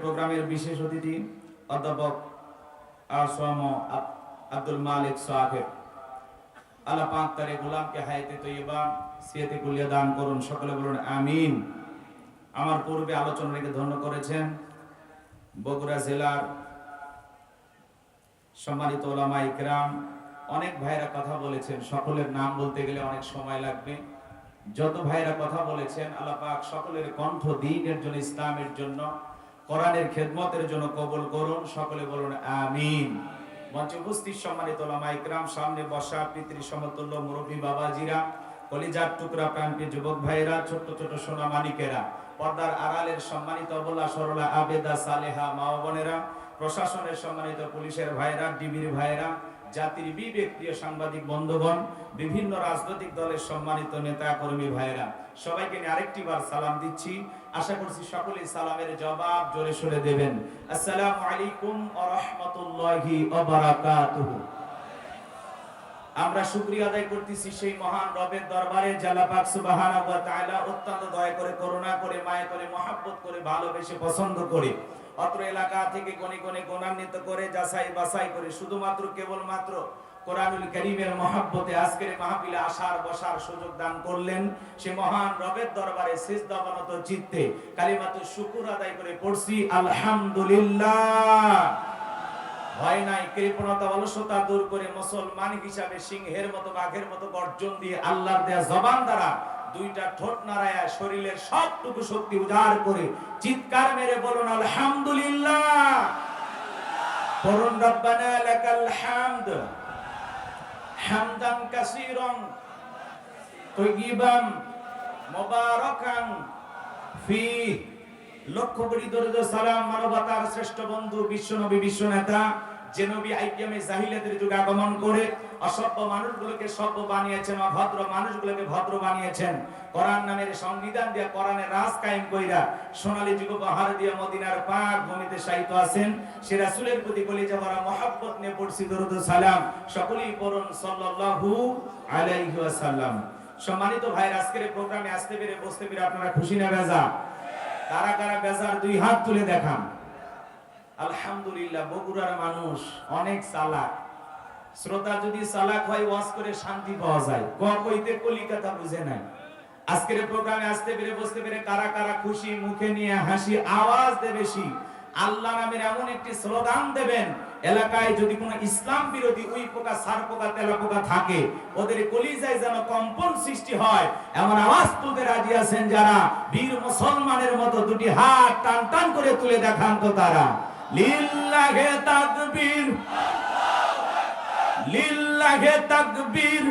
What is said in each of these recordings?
প্রোগ্রামের বিশেষ অতিথি অধ্যাপক আসম আব্দুল মালিক সাহেব, আল্লাহ পাক তার গোলামকে হায়াতে তৈয়বা সিয়াতে কুলিয়া দান করুন, সকলে বলুন আমিন। আমার পূর্বে আলোচনা রেখে ধন্য করেছেন বগুড়া জেলার সম্মানিত ওলামা ইকরাম। অনেক ভাইরা কথা বলেছেন, সকলের নাম বলতে গেলে অনেক সময় লাগবে। যত ভাইরা কথা বলেছেন আল্লাহ পাক সকলের কণ্ঠ দ্বীনের জন্য, ইসলামের জন্য, কোরআনের খেদমতের জন্য কবুল করুন, সকলে বলুন আমিন। মঞ্চে উপস্থিত সম্মানিত ওলামা ইকরাম, সামনে বসা পিতৃ সমতুল্য মুরব্বী বাবাজিরা, কলিজার টুকরা প্রান্তীয় যুবক ভাইরা, ছোট ছোট সোনা মানিকেরা, পর্দার আড়ালের সম্মানিত অবলা সরলা আবেদা সালেহা মা বোনেরা, প্রশাসনের সম্মানিত পুলিশের ভাইরা, ডিবির ভাইরা, জাতির বিবেক প্রিয় সাংবাদিক বন্ধুগণ, বিভিন্ন রাজনৈতিক দলের সম্মানিত নেতা কর্মী ভাইরা, সবাইকে নিয়ে আরেকটি বার সালাম দিচ্ছি। আশা করছি সকলেই সালামের জবাব জোরে সোরে দেবেন। আসসালামু আলাইকুম ওয়া রাহমাতুল্লাহি ওয়া বারাকাতুহু। আমরা শুকরিয়া আদায় করতেছি সেই মহান রবের দরবারে, আল্লাহ পাক সুবহানাহু ওয়া তাআলা অত্যন্ত দয়া করে, করুণা করে, মায়া করে, মহব্বত করে, ভালোবেসে, পছন্দ করে অত্র এলাকা থেকে গণে গণে গুণান্বিত করে, যাচাই বাছাই করে শুধুমাত্র কেবলমাত্র কোরআনুল কারীমের মহব্বতে আজকের মাহফিলে আসার বসার সুযোগ দান করলেন। সে মহান রবের দরবারে সিজদাবনত চিত্তে কালিমাতুশ শুকর আদায় করে পড়ছি আলহামদুলিল্লাহ। ভয় নাই, কৃপণতা অলসতা দূর করে মুসলমান হিসাবে সিংহের মতো বাঘের মতো গর্জন দিয়ে আল্লাহর দেয়া জবান দ্বারা দুইটা ঠোঁট নাড়ায়া শরীরের সবটুকু শক্তি উজাড় করে চিৎকার মেরে বলুন আলহামদুলিল্লাহ। পড়ুন রব্বানা লাকাল হামদ হামদান কাসীরান তাইয়িবান মুবারাকান ফি। লক্ষ কোটি দরুদ সালাম মানবতার শ্রেষ্ঠ বন্ধু বিশ্বনবী, বিশ্ব নেতা, যে নবী আইয়ামে জাহিলিয়াতের যুগে আগমন করে অসভ্য মানুষগুলোকে সভ্য বানিয়েছেন, অভদ্র মানুষগুলোকে ভদ্র বানিয়েছেন, কোরআন নামের সংবিধান দিয়ে কোরআনের রাজ কায়েম কইরা সোনালী যুগ উপহার দিয়ে মদিনার পাক ভূমিতে শায়িত আছেন। সে রাসূলের প্রতি কলিজা ভরা মহব্বত নিয়ে পড়ছি দরুদ সালাম। সকলেই পড়ুন সাল্লাল্লাহু আলাইহি ওয়াসাল্লাম। সম্মানিত ভাইরা, আজকের প্রোগ্রামে আসতে পেরে বসতে পেরে আপনারা খুশি না বেজা? কারা কারা বেজার দুই হাত তুলে দেখান। আলহামদুলিল্লাহ। বগুড়ার মানুষ অনেক চালাক। শ্রোতা যদি চালাক হয় ওয়াজ করে শান্তি পাওয়া যায়, কইতে কলিকাতা বুঝে নাই। আজকের প্রোগ্রামে আসতে পেরে বসতে পেরে কারা কারা খুশি, মুখে নিয়ে হাসি, আওয়াজ দে বেশি। আল্লাহ নামের এমন একটি স্লোগান দেবেন, এলাকায় যদি কোনো ইসলাম বিরোধী উই পোকা, সার পোকা, তেলা পোকা থাকে, ওদের কলিজায় যেন কম্পন সৃষ্টি হয়, এমন আওয়াজ তুলতে রাজি আছেন যারা? বীর মুসলমানের মতো দুটি হাত টান টান করে তুলে দেখান তো তারা। লিল্লাহে তাকবীর, লিল্লাহে তাকবীর।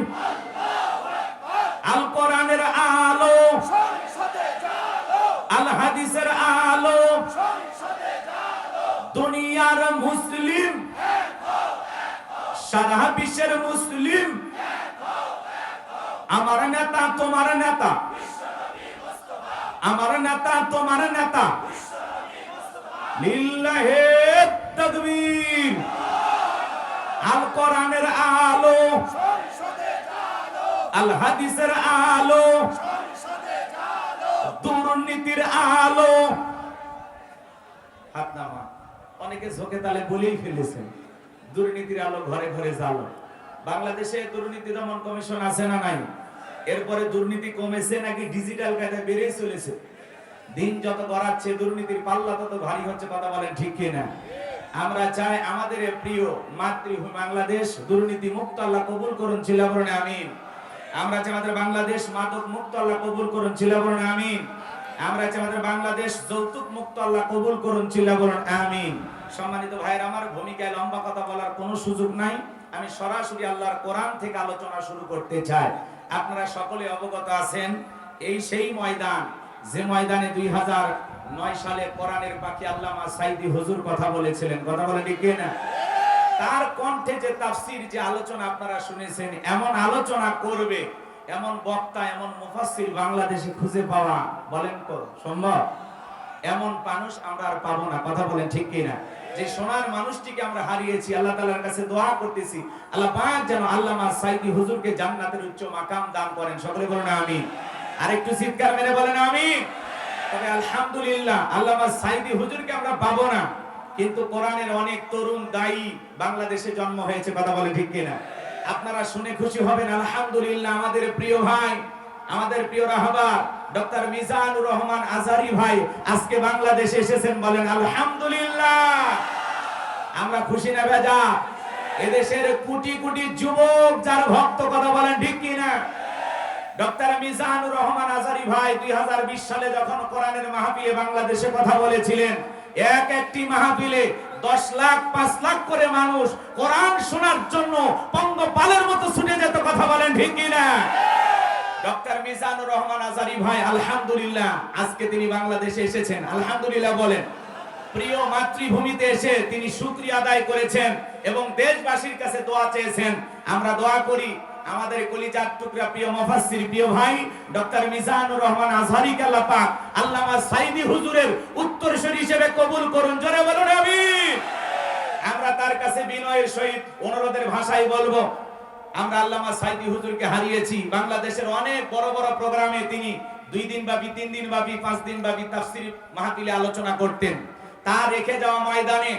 আল কোরআনের আলো, আল হাদিসের আলো, দুনিয়ার মুসলিম, সারা বিশ্বের মুসলিম। আমার নেতা তোমার নেতা, আমার নেতা তোমার নেতা। লিল্লাহে তাকবীর। আল কোরআনের আলো, আল হাদিসের আলো, দুর্নীতির আলো। হাত নামা। অনেকে ঝোঁকে তালে বলেই ফেলেছেন দুর্নীতির আলো ঘরে ঘরে জ্বালো। বাংলাদেশে দুর্নীতি দমন কমিশন আছে না নাই? এরপরে দুর্নীতি কমেছে নাকি ডিজিটাল কায়দায় বেড়েই চলেছে? দিন যত গড়াচ্ছে দুর্নীতির পাল্লা তত ভারী হচ্ছে, কথা বলেন ঠিক কিনা? আমরা চাই আমাদের প্রিয় মাতৃভূমি বাংলাদেশ দুর্নীতি মুক্ত আল্লাহ কবুল করুন, চিল্লা বলুন আমিন। আমরা চাই আমাদের বাংলাদেশ মাদক মুক্ত আল্লাহ কবুল করুন, চিল্লা বলুন আমিন। আমরা চাই আমাদের বাংলাদেশ যৌতুক মুক্ত আল্লাহ কবুল করুন, চিল্লা বলুন আমিন। সম্মানিত ভাইরা, আমার ভূমিকায় লম্বা কথা বলার কোনো সুযোগ নাই। আমি সরাসরি আল্লাহর কোরআন থেকে আলোচনা শুরু করতে চাই। আপনারা সকলে অবগত আছেন, এই সেই ময়দান যে ময়দানে 2009 সালে কোরআনের পাখি আল্লামা সাইদি হুজুর কথা বলেছিলেন, কথা বলেন ঠিক না? তার কণ্ঠে যে তাফসীর, যে আলোচনা আপনারা শুনেছেন, এমন আলোচনা করবে, এমন বক্তা, এমন মুফাসসির বাংলাদেশে খুঁজে পাওয়া বলেন তো সম্ভব? এমন মানুষ আমরা আর পাবো না, কথা বলেন ঠিক কিনা? যে সোনার মানুষটিকে আমরা হারিয়েছি, আল্লাহ তাআলার কাছে দোয়া করতেছি আল্লাহ পাক যেন আল্লামা সাইদি হুজুরকে জান্নাতের উচ্চ মাকাম দান করেন, সকলে বলেন আমিন। আরেকটু চিৎকার মেরে বলেন আমিন। তবে আলহামদুলিল্লাহ আল্লামা সাইদি হুজুরকে আমরা পাবো না, কিন্তু কোরআনের অনেক তরুণ দায়ী বাংলাদেশে জন্ম হয়েছে, কথা বলে ঠিক কিনা? আপনারা শুনে খুশি হবেন। আলহামদুলিল্লাহ আমাদের প্রিয় ভাই, আমাদের প্রিয় রাহবার ডক্টর মিজানুর রহমান আজহারী ভাই আজকে বাংলাদেশে এসেছেন, বলেন আলহামদুলিল্লাহ। আমরা খুশি না বেজা? এদেশের কোটি কোটি যুবক যার ভক্ত, কথা বলেন ঠিক কিনা? ডক্টর মিজানুর রহমান আজহারী ভাই 2020 সালে যখন কোরআনের মাহফিলে বাংলাদেশে কথা বলেছিলেন, একটি মাহফিলে 10 লাখ 5 লাখ করে মানুষ কোরআন শোনার জন্য পঙ্গপালের মতো ছুটে যেত, কথা বলেন ঠিক কিনা? ডক্টর মিজানুর রহমান আজহারী ভাই আলহামদুলিল্লাহ আজকে তিনি বাংলাদেশে এসেছেন, আলহামদুলিল্লাহ বলেন। প্রিয় মাতৃভূমিতে এসে তিনি শুকরিয়া আদায় করেছেন এবং দেশবাসীর কাছে দোয়া চেয়েছেন। আমরা দোয়া করি আমাদের কলিজার টুকরা প্রিয় মুফাসসির প্রিয় ভাই ডক্টর মিজানুর রহমান আজহারীকে আল্লাহ পাক আল্লামা সাইদি হুজুরের উত্তরসূরি হিসেবে কবুল করুন, জোরে বলুন আমিন। আমরা তার কাছে বিনয়ের সহিত অনুরোধের ভাষায় বলবো, আমরা আল্লামা সাইদি হুজুরকে হারিয়েছি। বাংলাদেশের অনেক বড় বড় প্রোগ্রামে তিনি 2 দিন ব্যাপী 3 দিন ব্যাপী 5 দিন ব্যাপী তাফসীর মাহফিলে আলোচনা করতেন। তার রেখে যাওয়া ময়দানে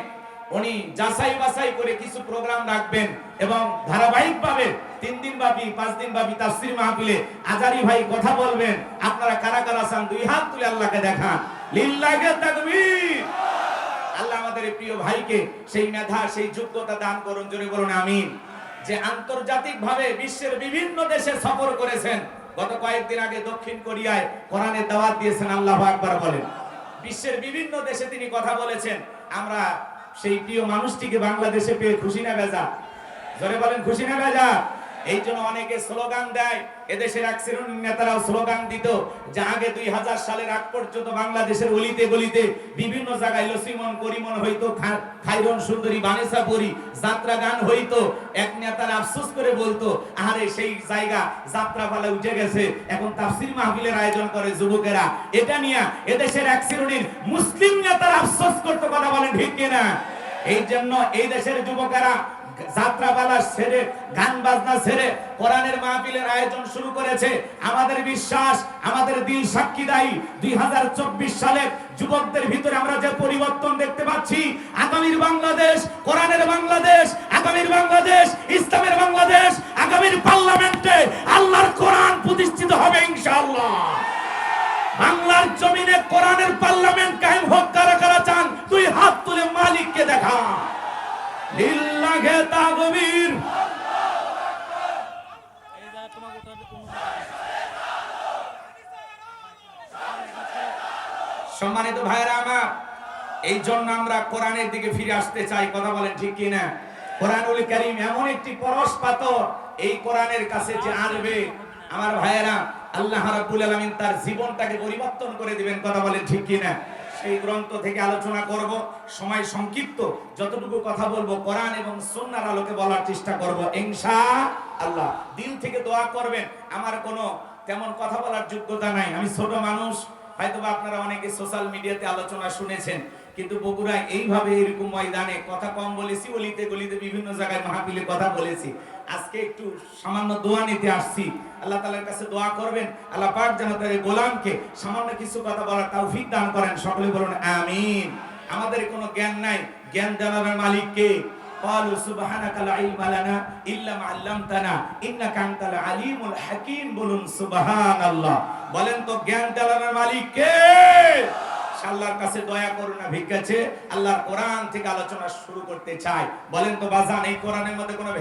উনি যাচাই বাছাই করে কিছু প্রোগ্রাম রাখবেন এবং ধারাবাহিকভাবে 3 দিন ব্যাপী 5 দিন ব্যাপী তাফসীর মাহফিলে আজহারী ভাই কথা বলবেন। আপনারা কারা কারা চান 2 হাত তুলে আল্লাহকে দেখান, লিল্লাহি তাকবীর। আল্লাহ আমাদের প্রিয় ভাইকে সেই মেধা সেই যোগ্যতা দান করুন, জোরে বলুন আমিন। যে আন্তর্জাতিকভাবে বিশ্বের বিভিন্ন দেশে সফর করেছেন, গত কয়েকদিন আগে দক্ষিণ কোরিয়ায় কোরআনের দাওয়াত দিয়েছেন, আল্লাহু আকবার বলেন। বিশ্বের বিভিন্ন দেশে তিনি কথা বলেছেন। আমরা সেই প্রিয় মানুষটিকে বাংলাদেশে পেয়ে খুশি না বেজা? জোরে বলেন খুশি না বেজা? এই জন্য অনেকে স্লোগান দেয়, এদেশের এক শ্রেণীর নেতারাও স্লোগান দিত যে আগে 2000 সালের আগ পর্যন্ত বাংলাদেশের অলিতে গলিতে বিভিন্ন জায়গায় লসিমন করিমন হইতো, খাইরন সুন্দরী বানেসাপুরি যাত্রা গান হইতো। এক নেতারা আফসোস করে বলতো, আরে সেই জায়গা যাত্রা পালা উঠে গেছে, এখন তাফসীর মাহফিলের আয়োজন করে যুবকেরা। এটা নিয়ে এদেশের এক শ্রেণীর মুসলিম নেতারা আফসোস করতে, কথা বলেন ঠিক কিনা? এই জন্য এই দেশের যুবকেরা যাত্রাপালা ছেড়ে গান বাজনা ছেড়ে কোরআনের মাহফিলের আয়োজন শুরু করেছে। আমাদের বিশ্বাস, আমাদের দিল সাক্ষী দেয় 2024 সালে যুবকদের ভিতরে আমরা যে পরিবর্তন দেখতে পাচ্ছি, আগামীর বাংলাদেশ কোরআনের বাংলাদেশ, আগামীর বাংলাদেশ ইসলামের বাংলাদেশ, আগামীর পার্লামেন্টে আল্লাহর কোরআন প্রতিষ্ঠিত হবে ইনশাআল্লাহ। বাংলার জমিনে কোরআনের পার্লামেন্ট কায়েম হোক, কারা কারা চান 2 হাত তুলে মালিককে দেখা, লিল্লাহি তাকবীর। সম্মানিত ভাইরা আমার, এই জন্য আমরা কোরআনের দিকে ফিরে আসতে চাই, কথা বলেন ঠিক কিনা? কোরআনুল কারীম এমন একটি পরশ পাথর, এই কোরআনের কাছে যে আসবে আমার ভাইরা, আল্লাহ রাব্বুল আলামিন তার জীবনটাকে পরিবর্তন করে দিবেন, কথা বলেন ঠিক কিনা? সেই গ্রন্থ থেকে আলোচনা করব, সময় সংক্ষিপ্ত, যতটুকু কথা বলবো কোরআন এবং সুন্নাহর আলোকে বলার চেষ্টা করব ইনশাআল্লাহ। দিল থেকে দোয়া করবেন। আমার কোনো তেমন কথা বলার যোগ্যতা নাই, আমি ছোট মানুষ। হয়তোবা আপনারা অনেকে সোশ্যাল মিডিয়াতে আলোচনা শুনেছেন, কিন্তু বগুড়ায় এইভাবে এরকম ময়দানে কথা কম বলেছি, অলিতে গলিতে বিভিন্ন জায়গায় মাহফিলে কথা বলেছি। আজকে একটু সামান্য দোয়া নিতে আসছি। আল্লাহ তাআলার কাছে দোয়া করবেন, আল্লাহ পাক যেন তার গোলামকে সামান্য কিছু কথা বলার তৌফিক দান করেন। সকলে বলুন আমিন। আমাদের কোনো জ্ঞান নাই, জ্ঞান দেওয়ার মালিক কে? قالوا سبحانك لا علم لنا الا ما علمتنا انك انت العليم الحكيم। বলুন সুবহানাল্লাহ। বলেন তো জ্ঞান দেওয়ার মালিক কে? আল্লাহর কাছে দয়া করুণা ভিক্ষা চেয়ে আল্লাহর কোরআন থেকে আলোচনা শুরু করতে চাই। বলেন তো বাজান, এই কোরআনের মধ্যে কোনো